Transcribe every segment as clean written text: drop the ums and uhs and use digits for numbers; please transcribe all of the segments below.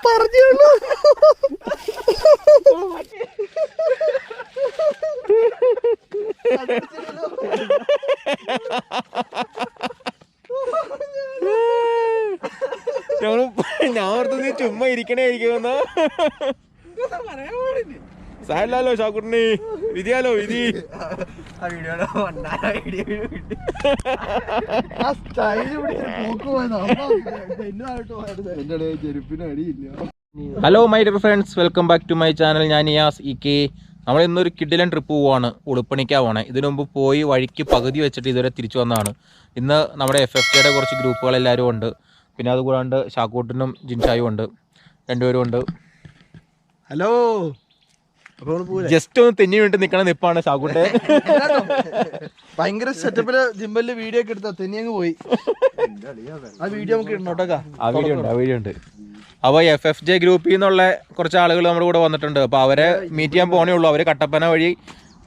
പറഞ്ഞുള്ളൂ. ഞാൻ ഓർത്ത് നീ ചുമ്മാ ഇരിക്കണേ ഇരിക്കുമെന്നോ. സാരല്ലോ ഷാക്കുട്ടിന് വിധിയാലോ വിധി. Hello my dear friends, welcome back to my channel. ഞാൻ നിയാസ് ഇ.കെ. നമ്മൾ ഇന്നൊരു കിഡിലൻ ട്രിപ്പ് പോവാണ്. ഉളുപ്പണിക്കാണ് പോണേ. ഇതിനു മുമ്പ് പോയി വഴിക്ക് പകുതി വെച്ചിട്ട് ഇതുവരെ തിരിച്ചു വന്നതാണ്. ഇന്ന് നമ്മുടെ FFKയുടെ കുറച്ച് ഗ്രൂപ്പുകളെല്ലാവരും ഉണ്ട്. പിന്നെ അതുകൂടാണ്ട് ഷാക്കൂട്ടിനും ജിൻഷായും ഉണ്ട്, രണ്ടുപേരും ഉണ്ട്. ഹലോ, ജസ്റ്റ് ഒന്ന് തെന്നി വേണ്ടി നിൽക്കണ നിപ്പാണ് ഷാക്കൂട്ടെ. ഭയങ്കര സെറ്റപ്പില് ജിമ്പലില് വീഡിയോ ഒക്കെ എടുത്താ തെന്നി അങ്ങ് പോയി. ആ വീഡിയോ നമുക്ക് ഇടണോട്ടേക്കാ. ആ വീഡിയോ ഉണ്ട്. അപ്പോൾ FFJ ഗ്രൂപ്പിൽ നിന്നുള്ള കുറച്ച് ആളുകൾ നമ്മുടെ കൂടെ വന്നിട്ടുണ്ട്. അപ്പോൾ അവരെ മീറ്റ് ചെയ്യാൻ പോകണേ ഉള്ളൂ. അവർ കട്ടപ്പന വഴി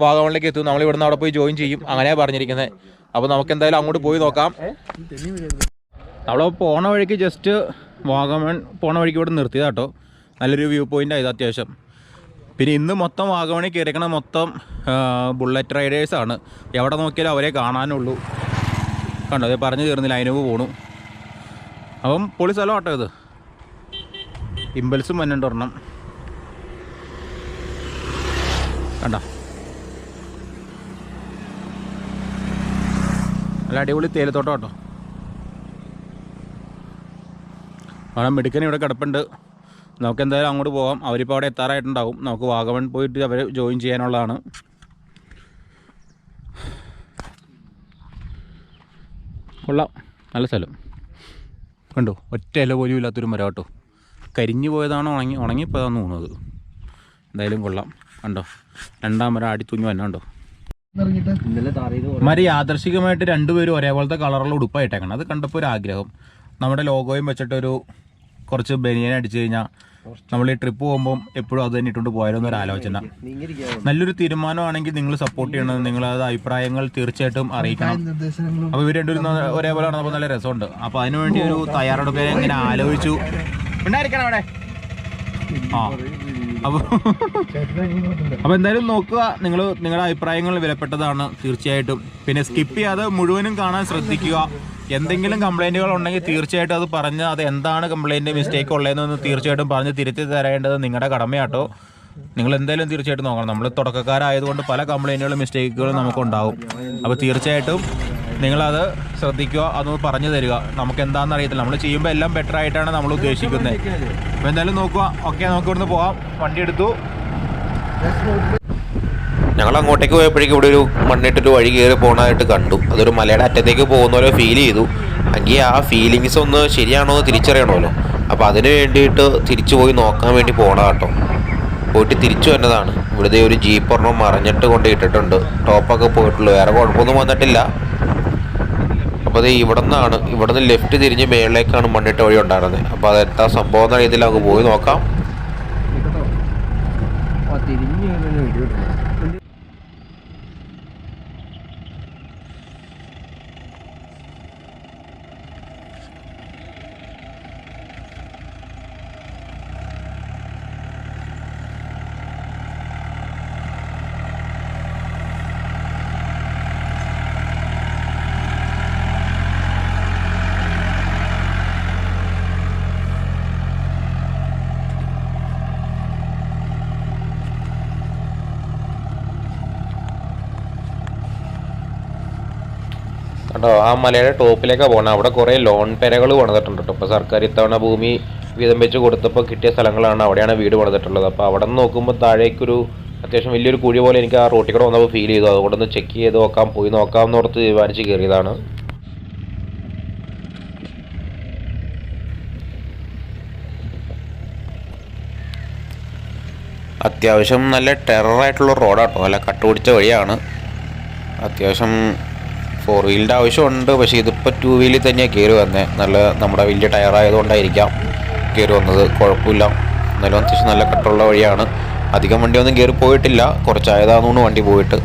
വാഗമണിലേക്ക് എത്തും. നമ്മൾ ഇവിടുന്ന് അവിടെ പോയി ജോയിൻ ചെയ്യും, അങ്ങനെയാണ് പറഞ്ഞിരിക്കുന്നത്. അപ്പോൾ നമുക്ക് എന്തായാലും അങ്ങോട്ട് പോയി നോക്കാം. നമ്മൾ പോണ വഴിക്ക് ജസ്റ്റ് വാഗമൺ പോണ വഴിക്ക് ഇവിടെ നിർത്തിയതാ കേട്ടോ. നല്ലൊരു വ്യൂ പോയിൻ്റ് ആയത് അത്യാവശ്യം. പിന്നെ ഇന്ന് മൊത്തം വാഗമണിൽ കയറിക്കണ മൊത്തം ബുള്ളറ്റ് റൈഡേഴ്സാണ്. എവിടെ നോക്കിയാലും അവരെ കാണാനുള്ളൂ. കണ്ടോ, അതേ പറഞ്ഞു തീർന്നില്ല, അതിന് പോണു. അപ്പം പൊളി സ്ഥലം കേട്ടോ ഇത്. ഇമ്പൽസും മഞ്ഞുണ്ട് ഒരെണ്ണം കണ്ടോ. നല്ല അടിപൊളി തേയിലത്തോട്ടം കേട്ടോ. അവിടെ മെടുക്കൻ ഇവിടെ കിടപ്പുണ്ട്. നമുക്ക് എന്തായാലും അങ്ങോട്ട് പോകാം. അവരിപ്പോൾ അവിടെ എത്താറായിട്ടുണ്ടാവും. നമുക്ക് വാഗമൺ പോയിട്ട് അവർ ജോയിൻ ചെയ്യാനുള്ളതാണ്. കൊള്ളാം, നല്ല സ്ഥലം കണ്ടോ. ഒറ്റ ഇല പോലും ഇല്ലാത്തൊരു മരം കേട്ടോ. കരിഞ്ഞു പോയതാണോ ഉണങ്ങിപ്പോയതാണെന്ന് തോന്നുന്നത്. എന്തായാലും കൊള്ളാം കണ്ടോ. രണ്ടാം മരം ആടിത്തൂഞ്ഞു വന്നെ കണ്ടോ. മരം യാദർശികമായിട്ട് രണ്ടുപേരും ഒരേപോലത്തെ കളറുള്ള ഉടുപ്പായിട്ടേക്കണം. അത് കണ്ടപ്പോൾ ഒരു ആഗ്രഹം. നമ്മുടെ ലോഗോയും വെച്ചിട്ടൊരു കുറച്ച് ബനിയൻ അടിച്ചു കഴിഞ്ഞാൽ നമ്മൾ ഈ ട്രിപ്പ് പോകുമ്പം എപ്പോഴും അത് തന്നെ ഇട്ടുകൊണ്ട് പോയാലോ എന്നൊരു ആലോചന. നല്ലൊരു തീരുമാനമാണെങ്കിൽ നിങ്ങൾ സപ്പോർട്ട് ചെയ്യണം. നിങ്ങളത് അഭിപ്രായങ്ങൾ തീർച്ചയായിട്ടും അറിയിക്കണം. അപ്പോൾ ഇവർ രണ്ടുപേരും ഒരേപോലെ നടന്നപ്പോൾ നല്ല രസമുണ്ട്. അപ്പോൾ അതിനുവേണ്ടി ഒരു തയ്യാറെടുപ്പ് ഇങ്ങനെ ആലോചിച്ചു. ഉണ്ടായിരിക്കണം അവിടെ. അപ്പോൾ എന്തായാലും നോക്കുക. നിങ്ങളുടെ അഭിപ്രായങ്ങൾ വിലപ്പെട്ടതാണ് തീർച്ചയായിട്ടും. പിന്നെ സ്കിപ്പ് ചെയ്യാതെ മുഴുവനും കാണാൻ ശ്രദ്ധിക്കുക. എന്തെങ്കിലും കംപ്ലൈൻറ്റുകൾ ഉണ്ടെങ്കിൽ തീർച്ചയായിട്ടും അത് പറഞ്ഞ് അത് എന്താണ് കംപ്ലൈൻറ്റ് മിസ്റ്റേക്ക് ഉള്ളതെന്നൊന്ന് തീർച്ചയായിട്ടും പറഞ്ഞ് തിരുത്തി തരേണ്ടത് നിങ്ങളുടെ കടമയാട്ടോ. നിങ്ങൾ എന്തായാലും തീർച്ചയായിട്ടും നോക്കണം. നമ്മൾ തുടക്കക്കാരായതുകൊണ്ട് പല കംപ്ലൈൻറ്റുകളും മിസ്റ്റേക്കുകളും നമുക്കുണ്ടാവും. അപ്പോൾ തീർച്ചയായിട്ടും നിങ്ങളത് ശ്രദ്ധിക്കുക, അതൊന്ന് പറഞ്ഞു തരിക. നമുക്ക് എന്താണെന്ന് അറിയത്തില്ല. നമ്മൾ ചെയ്യുമ്പോൾ എല്ലാം ബെറ്റർ ആയിട്ടാണ് നമ്മൾ ഉദ്ദേശിക്കുന്നത്. അപ്പോൾ എന്തായാലും നോക്കുക. ഓക്കെ, നമുക്ക് ഇവിടുന്ന് പോവാം. വണ്ടി എടുത്തു. ഞങ്ങൾ അങ്ങോട്ടേക്ക് പോയപ്പോഴേക്കും ഇവിടെ ഒരു മണ്ണിട്ടൊരു വഴി കയറി പോകണമായിട്ട് കണ്ടു. അതൊരു മലയുടെ അറ്റത്തേക്ക് പോകുന്ന പോലെ ഫീൽ ചെയ്തു. എങ്കിൽ ആ ഫീലിങ്സ് ഒന്ന് ശരിയാണോ എന്ന് തിരിച്ചറിയണമല്ലോ. അപ്പോൾ അതിന് വേണ്ടിയിട്ട് തിരിച്ചു പോയി നോക്കാൻ വേണ്ടി പോകണം കേട്ടോ. പോയിട്ട് തിരിച്ചു വന്നതാണ്. ഇവിടുത്തെ ഒരു ജീപ്പ് ഒരെണ്ണം മറിഞ്ഞിട്ട് കൊണ്ട് ഇട്ടിട്ടുണ്ട്. ടോപ്പൊക്കെ പോയിട്ടുള്ളൂ, വേറെ കുഴപ്പമൊന്നും വന്നിട്ടില്ല. അപ്പോൾ അത് ഇവിടുന്ന് ലെഫ്റ്റ് തിരിഞ്ഞ് മേളിലേക്കാണ് മണ്ണിട്ട വഴി ഉണ്ടായിരുന്നത്. അപ്പോൾ അതെന്താ സംഭവം എന്ന രീതിയിൽ നമുക്ക് പോയി നോക്കാം. കേട്ടോ, ആ മലയുടെ ടോപ്പിലേക്കാണ് പോകുന്നത്. അവിടെ കുറേ ലോൺ പെരകൾ പണിതിട്ടുണ്ട് കേട്ടോ. ഇപ്പോൾ സർക്കാർ ഇത്തവണ ഭൂമി വീതം വെച്ച് കൊടുത്തപ്പോൾ കിട്ടിയ സ്ഥലങ്ങളാണ്. അവിടെയാണ് വീട് പണിതിട്ടുള്ളത്. അപ്പോൾ അവിടെ നിന്ന് നോക്കുമ്പോൾ താഴേക്കൊരു അത്യാവശ്യം വലിയൊരു കുഴി പോലെ എനിക്ക് ആ റോട്ടിൽ കൂടെ വന്നപ്പോൾ ഫീൽ ചെയ്തു. അതുകൊണ്ടൊന്ന് ചെക്ക് ചെയ്ത് നോക്കാം, പോയി നോക്കാം എന്നോർത്ത് തീരുമാനിച്ച് കയറിയതാണ്. അത്യാവശ്യം നല്ല ടെററായിട്ടുള്ള റോഡാട്ടോ, നല്ല കട്ടുപിടിച്ച വഴിയാണ്. അത്യാവശ്യം 4 വീലിൻ്റെ ആവശ്യമുണ്ട്, പക്ഷേ ഇതിപ്പോൾ 2 വീലിൽ തന്നെയാണ് കയറി വന്നത്. നല്ല നമ്മുടെ വലിയ ടയറായതുകൊണ്ടായിരിക്കാം കയറി വന്നത്, കുഴപ്പമില്ല. എന്നാലും അത്യാവശ്യം നല്ല കട്ടുള്ള വഴിയാണ്. അധികം വണ്ടിയൊന്നും കയറി പോയിട്ടില്ല, കുറച്ചായതാണെന്ന് വണ്ടി പോയിട്ട്.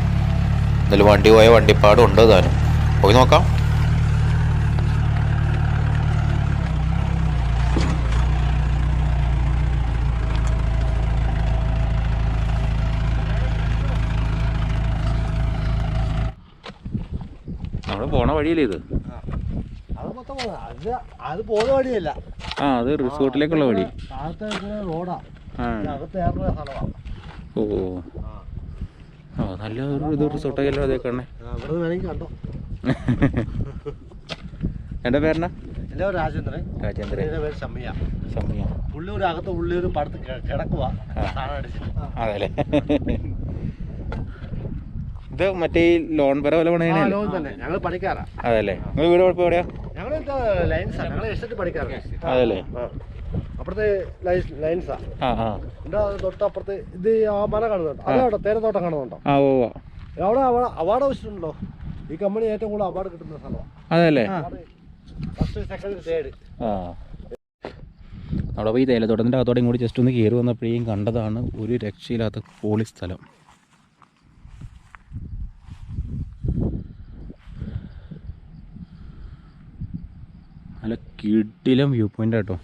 എന്നാലും വണ്ടി പോയ വണ്ടിപ്പാടും ഉണ്ട് താനും. പോയി നോക്കാം. നമ്മൾ പോണ വഴിയല്ലേ ഇത്? അത് പോകുന്ന വഴിയല്ല, അത് റിസോർട്ടിലേക്കുള്ള വഴി. റോഡാ. ഓ നല്ല ഇത് റിസോർട്ടൊക്കെ അതേ കണ്ണേ. കണ്ടോ. എൻ്റെ പേരെന്നാ? രാജേന്ദ്രൻ. പുള്ളിയൂരകത്ത് ഉള്ളിയൂർ പടത്ത് കിടക്കുവാ. അതല്ലേ. ഇത് മറ്റേ ഈ ലോൺ പെര പോലെ പണിയണല്ലേ? ഞങ്ങൾ പണിക്കാറാ. അതല്ലേ. നിങ്ങൾ വീട് കുഴപ്പം എവിടെയാ? ഞങ്ങൾ പണിക്കാറാ. അതല്ലേ. അപ്പുറത്തെ ലൈൻസാ. തൊട്ടപ്പുറത്ത് ഇത് ആ മല കാണുന്നുണ്ടോ? അതവിടെ തേനത്തോട്ടം കാണുന്നുണ്ടോ? അവിടെ അവാർഡ് വെച്ചിട്ടുണ്ടല്ലോ. ഈ കമ്പനി ഏറ്റവും കൂടുതൽ അവാർഡ് കിട്ടുന്ന സ്ഥലമാണ്. അതല്ലേ. First, second, third. അവിടെ പോയി തേയിലത്തോട്ടത്തിൻ്റെ അകത്തോടെ കൂടി ജസ്റ്റ് ഒന്ന് കയറി വന്നപ്പോഴേക്കും കണ്ടതാണ് ഒരു രക്ഷയില്ലാത്ത പോളി സ്ഥലം. നല്ല കിടിലം വ്യൂ പോയിന്റ് കേട്ടോ.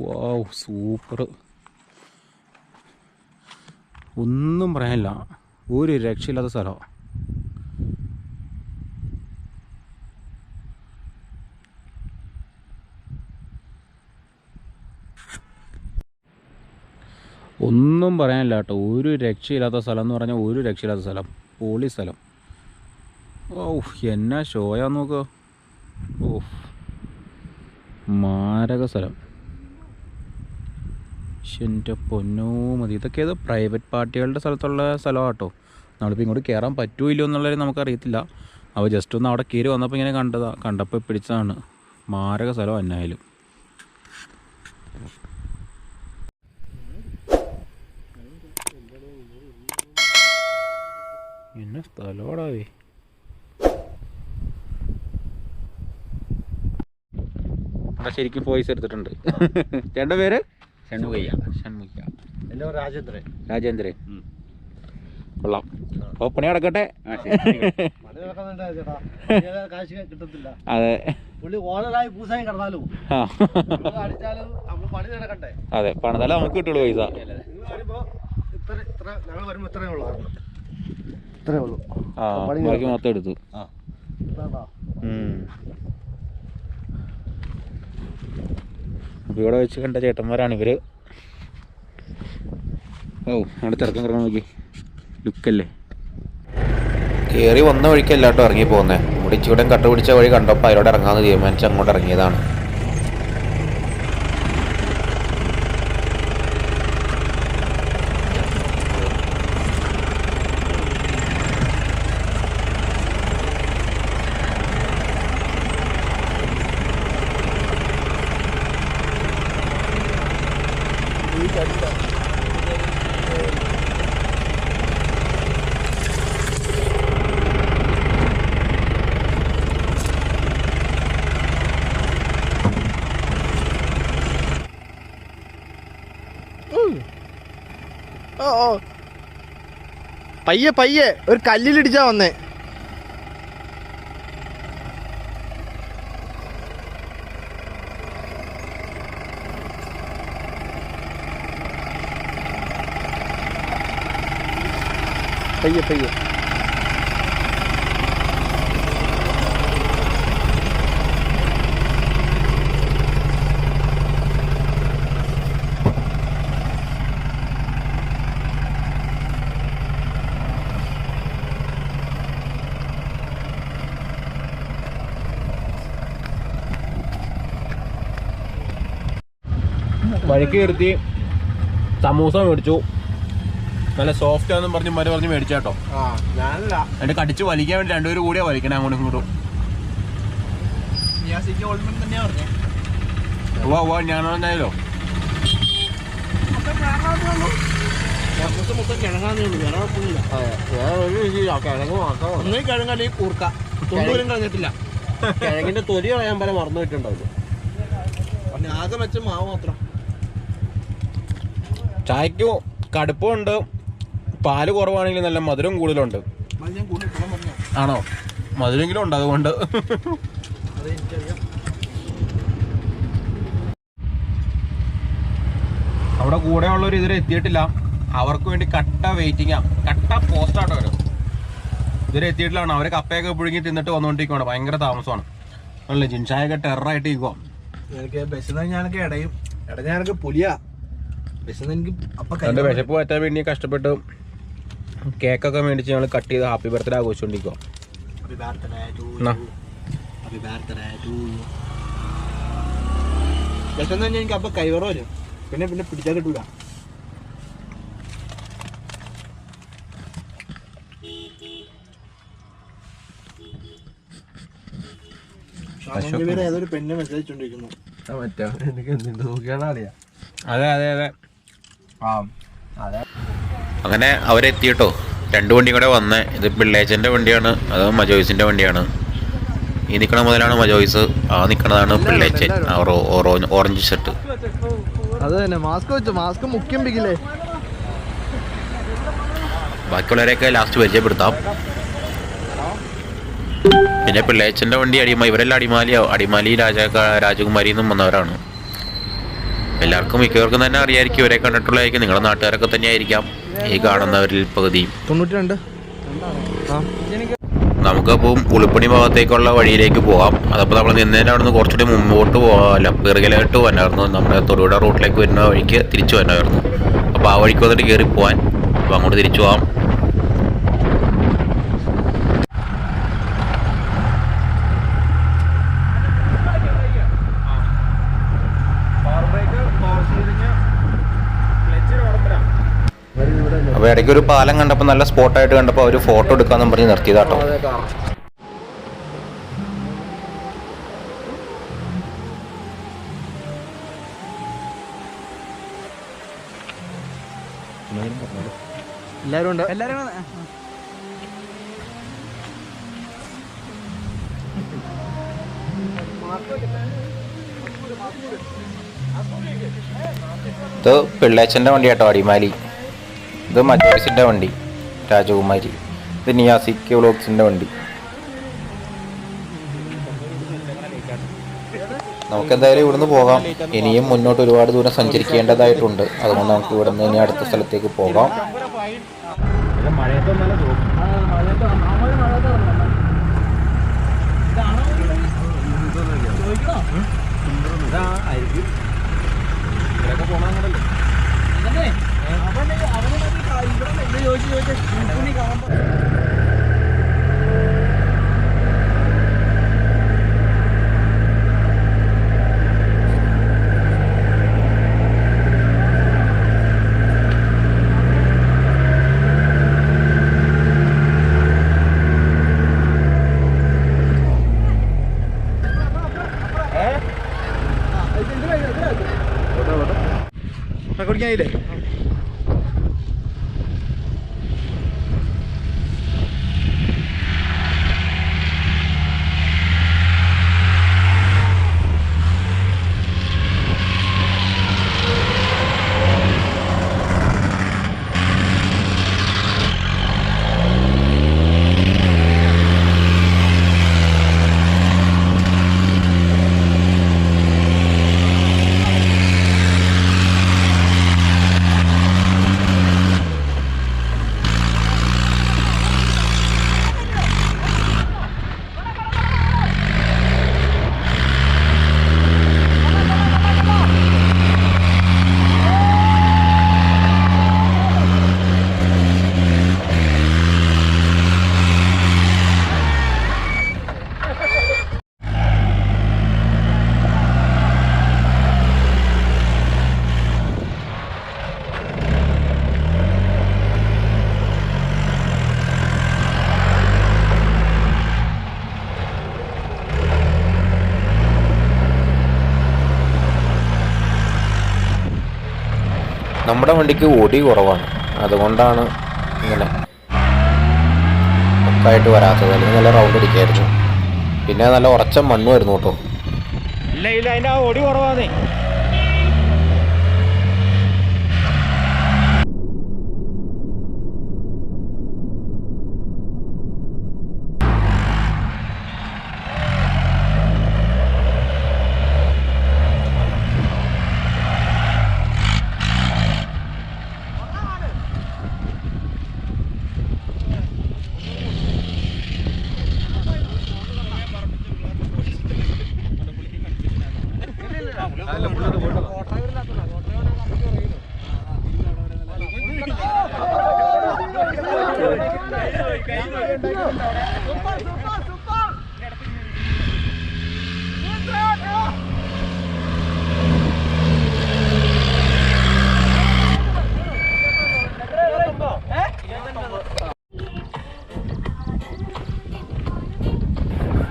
വാവ്, സൂപ്പർ. ഒന്നും പറയാനില്ല, ഒരു രക്ഷയില്ലാത്ത സ്ഥലമാണ്. ഒന്നും പറയാനില്ല കേട്ടോ, ഒരു രക്ഷയില്ലാത്ത സ്ഥലം എന്ന് പറഞ്ഞാൽ ഒരു രക്ഷയില്ലാത്ത സ്ഥലം, പൊളി സ്ഥലം. ഓ എന്നാ ഷോയാന്ന് നോക്കുക. ഓ മാരക സ്ഥലം. എൻ്റെ പൊന്നോ മതി. ഇതൊക്കെ ഏതോ പ്രൈവറ്റ് പാർട്ടികളുടെ സ്ഥലത്തുള്ള സ്ഥലമാണ് കേട്ടോ. നമ്മളിപ്പോൾ ഇങ്ങോട്ട് കയറാൻ പറ്റുമോ ഇല്ലയോ എന്നുള്ളത് നമുക്കറിയത്തില്ല. അപ്പോൾ ജസ്റ്റ് ഒന്ന് അവിടെ കയറി വന്നപ്പോൾ ഇങ്ങനെ കണ്ടപ്പോൾ പിടിച്ചതാണ്. മാരക സ്ഥലം എന്നായാലും. എന്നെ സ്ഥലമാടാവേ. അവിടെ ശരിക്കും വോയിസ് എടുത്തിട്ടുണ്ട്. ചേട്ടൻ്റെ പേര്? ഷൺമുഖയ്യ. രാജേന്ദ്രൻ. കൊള്ളാം. അപ്പോൾ പണി നടക്കട്ടെ. അതെ അതെ, പണിതാലേ നമുക്ക് കിട്ടുള്ളൂ പൈസ. ബാക്കി മൊത്തം എടുത്തു. അപ്പോൾ ഇവിടെ വെച്ച് കണ്ട ചേട്ടന്മാരാണ് ഇവർ. ഓ അവിടെ തിരക്കം കിടക്കാൻ നോക്കി, ലുക്കല്ലേ. കയറി വന്ന വഴിക്കല്ലാട്ടോ ഇറങ്ങി പോകുന്നത്. ഇവിടെ ഇച്ചിരി കട്ടുപിടിച്ച വഴി കണ്ടപ്പോൾ അതിലൂടെ ഇറങ്ങാമെന്ന് തീരുമാനിച്ച് അങ്ങോട്ട് ഇറങ്ങിയതാണ്. പയ്യെ ഒരു കല്ലിലിടിച്ചാ വന്നേ. പയ്യെ വഴിക്ക് നിർത്തി സമൂസ മേടിച്ചു. നല്ല സോഫ്റ്റ് ആണെന്നും പറഞ്ഞ് മേടിച്ചാട്ടോ. ഞാനല്ല, എന്നിട്ട് കടിച്ച് വലിക്കാൻ വേണ്ടി രണ്ടുപേരും കൂടിയാ വലിക്കണേ അങ്ങോട്ടും ഇങ്ങോട്ടും. ഞാൻ പറഞ്ഞാലോ മൊത്തം കിഴങ്ങാന്നേ ഉള്ളൂ, വേറെ കുഴപ്പമൊന്നുമില്ല. ഒന്നേ കിഴങ്ങല്ല ഈ കൂർക്ക, തൊണ്ടൂരും കളഞ്ഞിട്ടില്ല. കിഴങ്ങിന്റെ തൊലി കളയാൻ പോലെ മറന്നു പോയിട്ടുണ്ടാവില്ല. ആകെ വെച്ച മാവ് മാത്രം. ചായക്ക് കടുപ്പമുണ്ട്, പാല് കുറവാണെങ്കിൽ നല്ല മധുരം കൂടുതലുണ്ട്. ആണോ? മധുരെങ്കിലും ഉണ്ട്, അതുകൊണ്ട്. അവിടെ കൂടെ ഉള്ളവർ ഇതുവരെ എത്തിയിട്ടില്ല. അവർക്ക് വേണ്ടി കട്ട വെയിറ്റിംഗാ, കട്ട പോസ്റ്റാട്ടോ അവർ. ഇതുവരെ എത്തിയിട്ടില്ലാണ്. അവർ കപ്പയൊക്കെ പുഴുങ്ങി തിന്നിട്ട് വന്നുകൊണ്ടിരിക്കുകയാണ്. ഭയങ്കര താമസമാണ്. അല്ലേ, ജിൻഷായൊക്കെ ടെററായിട്ട് ഇരിക്കുവാ. എനിക്ക് ബസ്സിന് ഞാനൊക്കെ ഇടയും ഞാനൊക്കെ പുലിയാ. ബസ്സിന് എനിക്ക് എൻ്റെ വിശപ്പ് പറ്റാൻ വേണ്ടി കഷ്ടപ്പെട്ട് കേക്കൊക്കെ മേടിച്ച് ഞങ്ങൾ കട്ട് ചെയ്ത് ഹാപ്പി ബർത്ത്ഡേ ആഘോഷിച്ചുകൊണ്ടിരിക്കുക. ബസ്സെന്ന് കഴിഞ്ഞാൽ എനിക്ക് അപ്പം കൈവറ വരും, പിന്നെ പിടിച്ചാൽ കിട്ടൂല. ഏതൊരു പെണ്ണെ മെസ്സേജ് ഇട്ടോണ്ടിരിക്കുന്നു. എനിക്ക് എന്തിന്റെ നോക്കിയാണ് അറിയാം. അതെ അതെ അതെ അതെ. അങ്ങനെ അവരെത്തിയിട്ടോ. 2 വണ്ടിയും കൂടെ വന്നേ. ഇത് പിള്ളേച്ചൻ്റെ വണ്ടിയാണ്, അത് മജോയ്സിൻ്റെ വണ്ടിയാണ്. ഈ നിൽക്കണ മുതലാണ് മജോയ്സ്, ആ നിൽക്കണതാണ് പിള്ളേച്ചൻ, ഓറഞ്ച് ഷർട്ട്. അത് തന്നെ, മാസ്ക് വെച്ചു, മാസ്ക് മുഖ്യം പിക്കില്ലേ. ബാക്കിയുള്ളവരെയൊക്കെ ലാസ്റ്റ് പരിചയപ്പെടുത്താം. പിന്നെ പിള്ളേച്ചൻ്റെ വണ്ടി ഇവരെല്ലാം അടിമാലി രാജകുമാരിയിൽ നിന്നും വന്നവരാണ്. എല്ലാവർക്കും മിക്കവർക്കും തന്നെ അറിയായിരിക്കും, ഇവരെ കണ്ടിട്ടുള്ളതായിരിക്കും. നിങ്ങളുടെ നാട്ടുകാരൊക്കെ തന്നെ ആയിരിക്കാം ഈ കാണുന്നവരിൽ പകുതിയും. 92. നമുക്കപ്പം ഉളുപ്പണി ഭാഗത്തേക്കുള്ള വഴിയിലേക്ക് പോകാം. അതപ്പോൾ നമ്മൾ നിന്നതിൻ്റെ അവിടെ നിന്ന് കുറച്ചുകൂടി മുമ്പോട്ട് പോകാമല്ല, പിറകിലായിട്ട് വന്നായിരുന്നു. നമ്മുടെ തൊടുപുഴ റൂട്ടിലേക്ക് വരുന്ന വഴിക്ക് തിരിച്ചു വന്നായിരുന്നു. അപ്പോൾ ആ വഴിക്ക് വന്നിട്ട് കയറി പോകാൻ, അപ്പോൾ അങ്ങോട്ട് തിരിച്ചു പോകാം. അപ്പോൾ ഇടയ്ക്ക് ഒരു പാലം കണ്ടപ്പോൾ, നല്ല സ്പോട്ടായിട്ട് കണ്ടപ്പോൾ അവർ ഫോട്ടോ എടുക്കാമെന്നും പറഞ്ഞ് നിർത്തിയതാട്ടോ. എല്ലാവരും ഉണ്ട്. ഇത് പിള്ളേച്ചൻ്റെ വണ്ടി കേട്ടോ, അടിമാലി. ഇത് മജോയ്സിൻ്റെ വണ്ടി രാജകുമാരി. ഇത് നിയാസിക്ക് വ്ളോഗ്സിൻ്റെ വണ്ടി. നമുക്കെന്തായാലും ഇവിടുന്ന് പോകാം. ഇനിയും മുന്നോട്ട് ഒരുപാട് ദൂരം സഞ്ചരിക്കേണ്ടതായിട്ടുണ്ട്. അതുകൊണ്ട് നമുക്ക് ഇവിടുന്ന് ഇനി അടുത്ത സ്ഥലത്തേക്ക് പോകാം. കുടിക്കാനില്ലേ? നമ്മുടെ വണ്ടിക്ക് ഓടി കുറവാണ്, അതുകൊണ്ടാണ് ഇങ്ങനെ ഒക്കായിട്ട് വരാത്തത്. അല്ലെങ്കിൽ നല്ല റൗണ്ട് അടിക്കായിരുന്നു. പിന്നെ നല്ല ഉറച്ച മണ്ണുമായിരുന്നു കേട്ടോ. ഇല്ല അതിൻ്റെ ആ ഓടി കുറവാന്നേ.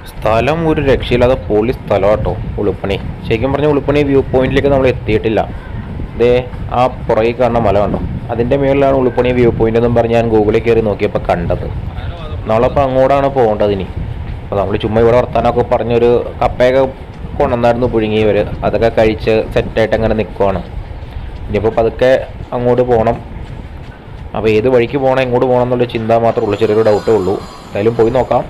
സ്ഥലം ഒരു രക്ഷയില്ലാതെ പൊളി സ്ഥലം കേട്ടോ ഉളുപ്പണി. ശരിക്കും പറഞ്ഞാൽ ഉളുപ്പണി വ്യൂ പോയിന്റിലേക്ക് നമ്മൾ എത്തിയിട്ടില്ല. ഇതേ ആ പുറകിൽ കാണുന്ന മല കണ്ടോ, അതിൻ്റെ മുകളിലാണ് ഉളുപ്പണി വ്യൂ പോയിന്റ് എന്നും പറഞ്ഞ് ഞാൻ ഗൂഗിളിൽ കയറി നോക്കിയപ്പോൾ കണ്ടത്. നമ്മളപ്പോൾ അങ്ങോട്ടാണ് പോകേണ്ടത് ഇനി. അപ്പോൾ നമ്മൾ ചുമ്മാ ഇവിടെ വർത്താനമൊക്കെ പറഞ്ഞൊരു കപ്പയൊക്കെ കൊണ്ടുവന്നായിരുന്നു പുഴുങ്ങിയവർ. അതൊക്കെ കഴിച്ച് സെറ്റായിട്ട് അങ്ങനെ നിൽക്കുവാണ്. ഇനിയിപ്പോൾ പതുക്കെ അങ്ങോട്ട് പോകണം. അപ്പോൾ ഏത് വഴിക്ക് പോകണം, എങ്ങോട്ട് പോകണം എന്നുള്ള ചിന്ത മാത്രമേ ഉള്ളൂ, ചെറിയൊരു ഡൗട്ടേ ഉള്ളൂ. എന്തായാലും പോയി നോക്കാം.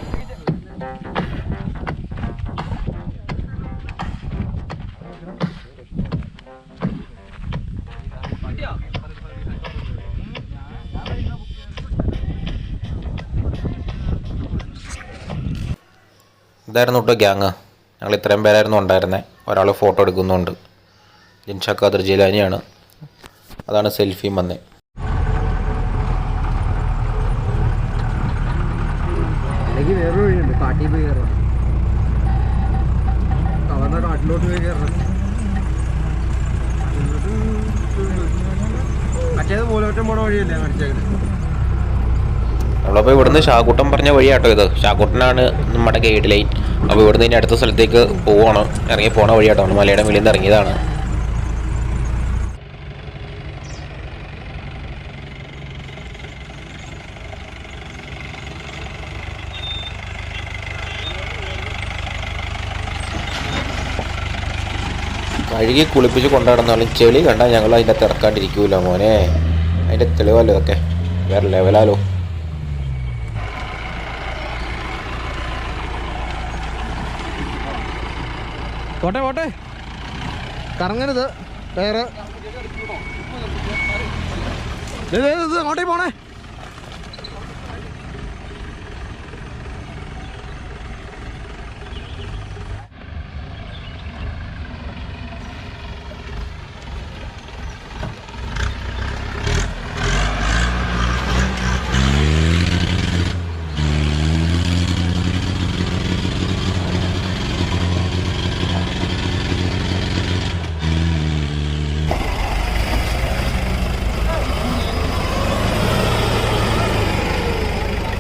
ഇതായിരുന്നു കേട്ടോ ഗ്യാങ്. ഞങ്ങൾ ഇത്രയും പേരായിരുന്നു ഉണ്ടായിരുന്നത്. ഒരാൾ ഫോട്ടോ എടുക്കുന്നുണ്ട്. ജിൻഷ ഖാദർ ജിലാനിയാണ്. അതാണ് സെൽഫിയും വന്നേ. നമ്മളപ്പോൾ ഇവിടുന്ന് ഷാക്കൂട്ടം പറഞ്ഞ വഴിയാട്ടോ ഇത്. ഷാക്കൂട്ടനാണ് നമ്മുടെ ഗൈഡ് ലൈൻ. അപ്പോൾ ഇവിടുന്ന് ഇനി അടുത്ത സ്ഥലത്തേക്ക് പോവാണ്. ഇറങ്ങി പോണ വഴിയാട്ടോ. നമ്മൾ മലയുടെ വെളിയിൽ നിന്ന് ഇറങ്ങിയതാണ്. കഴുകി കുളിപ്പിച്ച് കൊണ്ടുനടന്നാലും ചെളി കണ്ടാൽ ഞങ്ങൾ അതിൻ്റെ അകത്ത് ഇറക്കാണ്ടിരിക്കൂല മോനെ. അതിൻ്റെ തെളിവല്ലോ ഇതൊക്കെ, വേറെ ലെവലാലോ. പോട്ടെ പോട്ടെ, കറങ്ങരുത് ടയറ്. അങ്ങോട്ടേ പോണേ.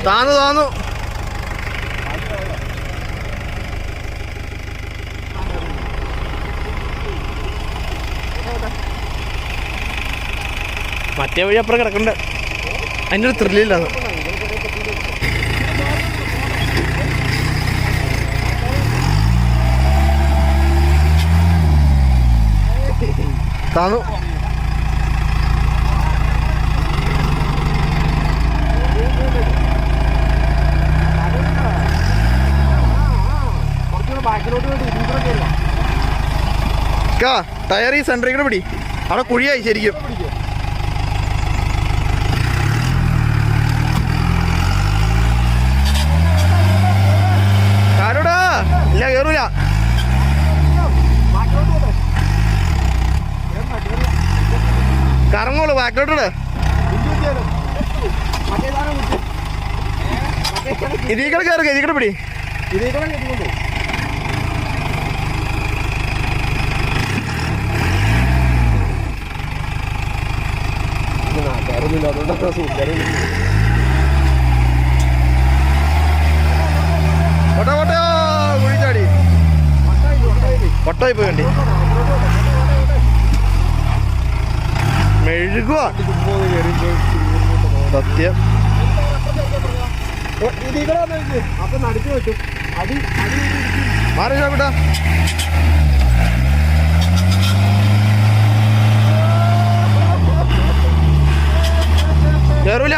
താന്നു മറ്റേ വഴി അപ്പുറം കിടക്കണ്ട. അതിൻ്റെ ഒരു ത്രില്ലില്ല. താന്നു ടയർ ഈ സെൻറ്ററിൽ കൂടെ പിടി. അവിടെ കുഴിയായി ശരിക്കും. കാരോടാ ഇല്ല, കയറൂല. കറങ്ങോളൂ ബാക്കിലോട്ടോട്. ഇതിൽ കയറുക, ഇതിൽ പിടി. കുഴിച്ചാടി പൊട്ടായി പോയി. മെഴുകു സത്യം. അപ്പൊ നടുക്ക് വെച്ചു അടി അടി മാറി ഷാപ്പിട്ടാ. കേറൂല.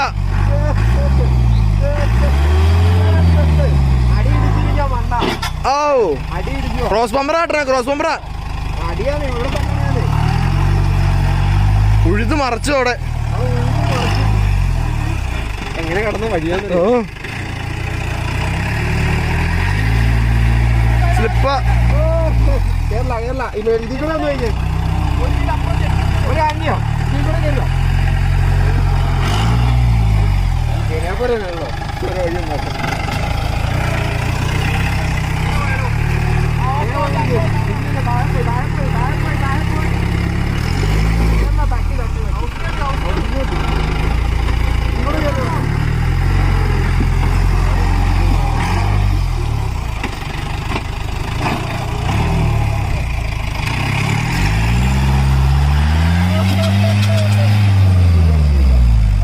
അടി ഇടിച്ചിരിക്കാൻ വണ്ട. ഓ അടി ഇടിക്കോ. Cross ബമ്പറാ cross ബമ്പറാ. അടിയാണ് ഇവിടെ പറഞ്ഞാലേ. ഉഴുത് മറച്ചു അവിടെ. എങ്ങനെ കടന്ന വഴിയാന്ന് സ്ലിപ്പ. കേരള കേരള ഇതിൽ കൂടെ ഒന്ന് കഴിഞ്ഞേ ഒരു അന്യോ ഇതിൽ കൂടെ കയറിയോ കയറിയാ പോരല്ലോ ഒരു വഴിയും നോക്കാം.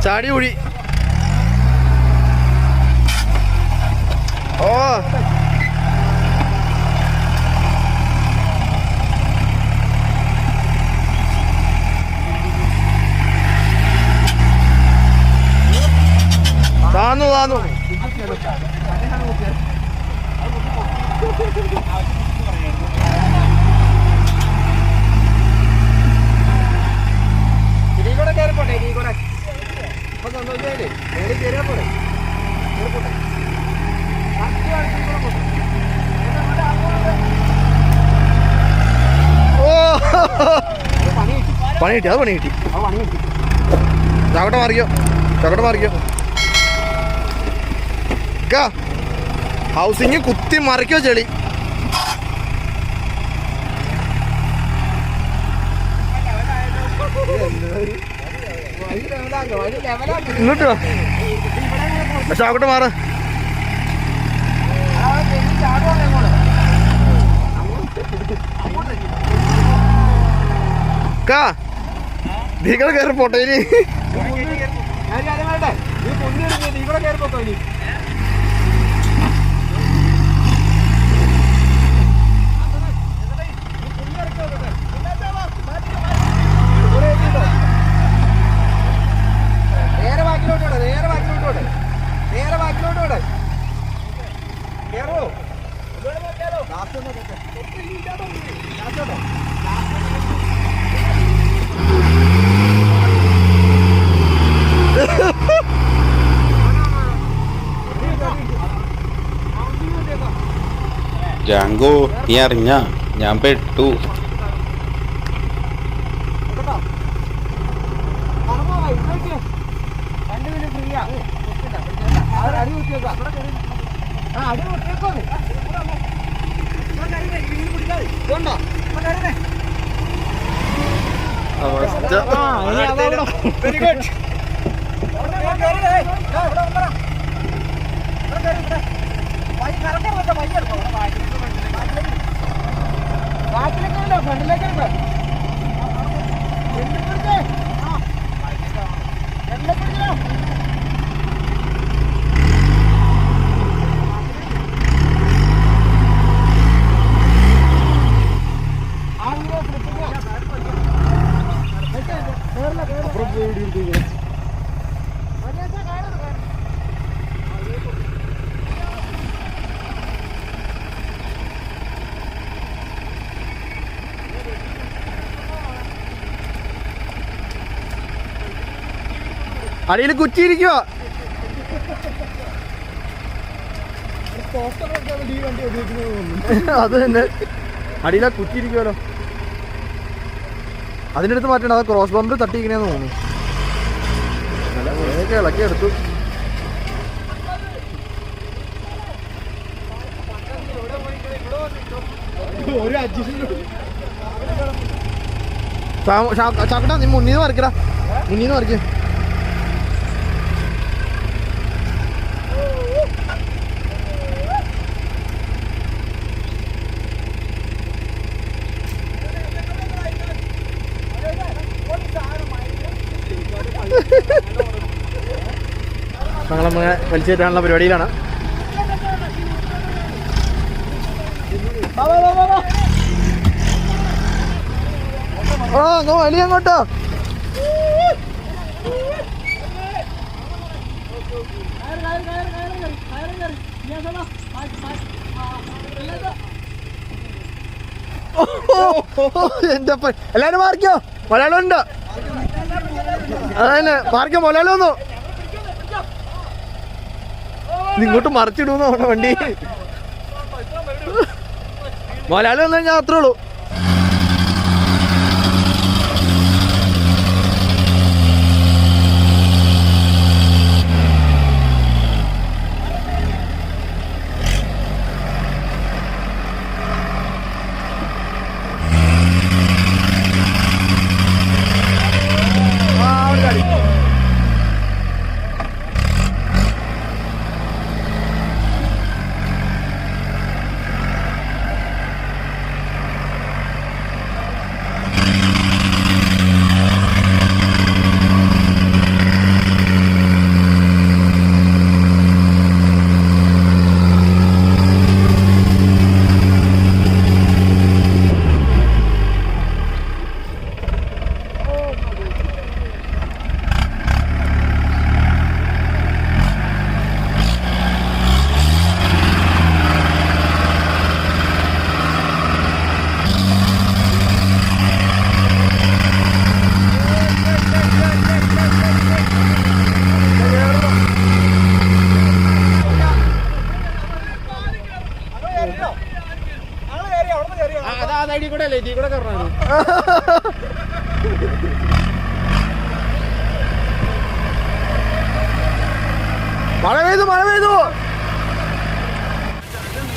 ചാടി കുഴി. ഓ താന്നു താന്നു. ഇതിലൂടെ കയറിപ്പോട്ടെ ഇതിലൂടെ അപ്പൊ സന്തോഷമായില്ലേ നേരെ കയറിയാ പോരെ കയറിപ്പോട്ടെ. ഓ പണി കിട്ടി പണി കിട്ടി. അത് പണി കിട്ടി. ആ പണി കിട്ടി. ചാക്കട്ട മാറിക്കോ ചാക്കട്ട മാറിക്കോ. ഹൗസിങ് കുത്തി മറിക്കോ ചെളി. ഇങ്ങോട്ട് വാ. ചാക്കട്ട മാറ്. നീക്കളെ കയറി പോട്ടെ ഇനി. നേരെ ബാക്കിലോട്ടോടെ നേരെ ബാക്കിലോട്ടോടെ നേരെ ബാക്കിലോട്ടോടെ കേറോ ജാങ്കോ നീ അറിഞ്ഞ ഞാൻ പെട്ടു. Very good. അടിയിൽ കുറ്റിയിരിക്കുക. അത് തന്നെ അടിയിലാ കുറ്റിയിരിക്കുമല്ലോ. അതിനടുത്ത് മാറ്റണം. അത് ക്രോസ് ബമ്പർ തട്ടിയിരിക്കണേന്ന് തോന്നുന്നു. ഇളക്കി എടുത്തു. ചാക്കട്ടാ നീ മുന്നീന്ന് മറിക്കടാ. മുന്നീന്ന് മറിക്ക. വലിച്ചേറ്റാനുള്ള പരിപാടിയിലാണ്. വലിയ അങ്ങോട്ടോ. എന്റെ എല്ലാരും മാറിക്കോ, മലയാളം ഉണ്ട്. അതന്നെ മാറിക്കോ, മലയാളം ഒന്നു ഇങ്ങോട്ട് മറിച്ചിടുന്നോ വണ്ടി. മലയാളം ഒന്നും ഞാൻ അത്രേ ഉള്ളൂ.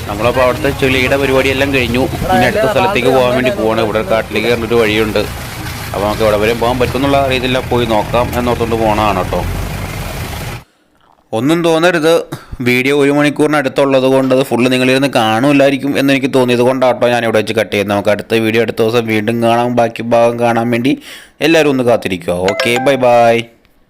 നമ്മളപ്പോൾ അവിടുത്തെ ചെളിയുടെ പരിപാടിയെല്ലാം കഴിഞ്ഞു. ഇനി അടുത്ത സ്ഥലത്തേക്ക് പോകാൻ വേണ്ടി പോവാണ്. ഇവിടെ കാട്ടിലേക്ക് കയറിയൊരു വഴിയുണ്ട്. അപ്പോൾ നമുക്ക് എവിടെ വരെ പോകാൻ പറ്റുമെന്നുള്ള രീതിയിൽ പോയി നോക്കാം എന്നോർത്തുകൊണ്ട് പോകണതാണ് കേട്ടോ. ഒന്നും തോന്നരുത്, വീഡിയോ 1 മണിക്കൂറിനടുത്തുള്ളത് കൊണ്ട് അത് ഫുള്ള് നിങ്ങളിരുന്ന് കാണുമില്ലായിരിക്കും എന്നെനിക്ക് തോന്നിയത് കൊണ്ടാട്ടോ ഞാൻ ഇവിടെ വെച്ച് കട്ട് ചെയ്യുന്നത്. നമുക്ക് അടുത്ത വീഡിയോ അടുത്ത ദിവസം വീണ്ടും കാണാം. ബാക്കി ഭാഗം കാണാൻ വേണ്ടി എല്ലാവരും ഒന്ന് കാത്തിരിക്കുക. Okay, bye bye.